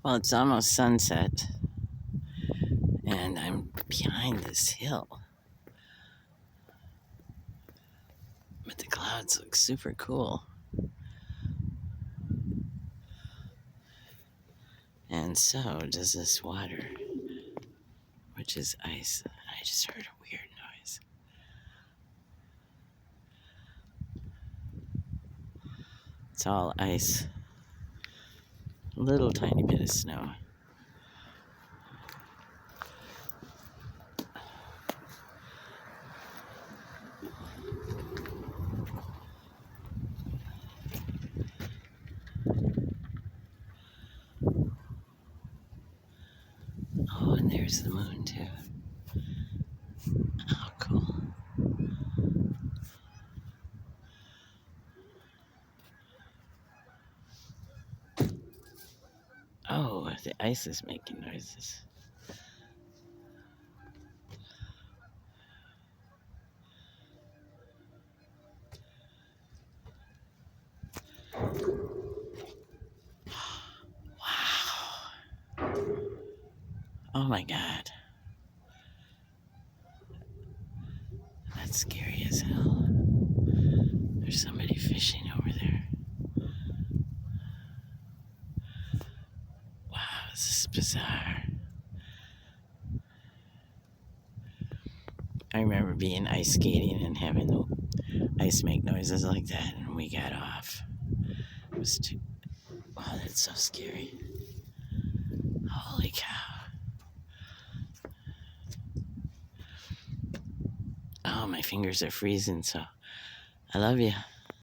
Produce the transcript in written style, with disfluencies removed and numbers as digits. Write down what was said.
Well, it's almost sunset, and I'm behind this hill. But the clouds look super cool. And so does this water, which is ice. I just heard a weird noise. It's all ice. A little tiny bit of snow. Oh, and there's the moon too. Oh, cool. Oh, the ice is making noises. Wow. Oh my God. That's scary as hell. There's somebody fishing over there. Wow, this is bizarre. I remember being ice skating and having the ice make noises like that, and we got off. It was too... Oh, that's so scary. Holy cow. Oh, my fingers are freezing, so I love you.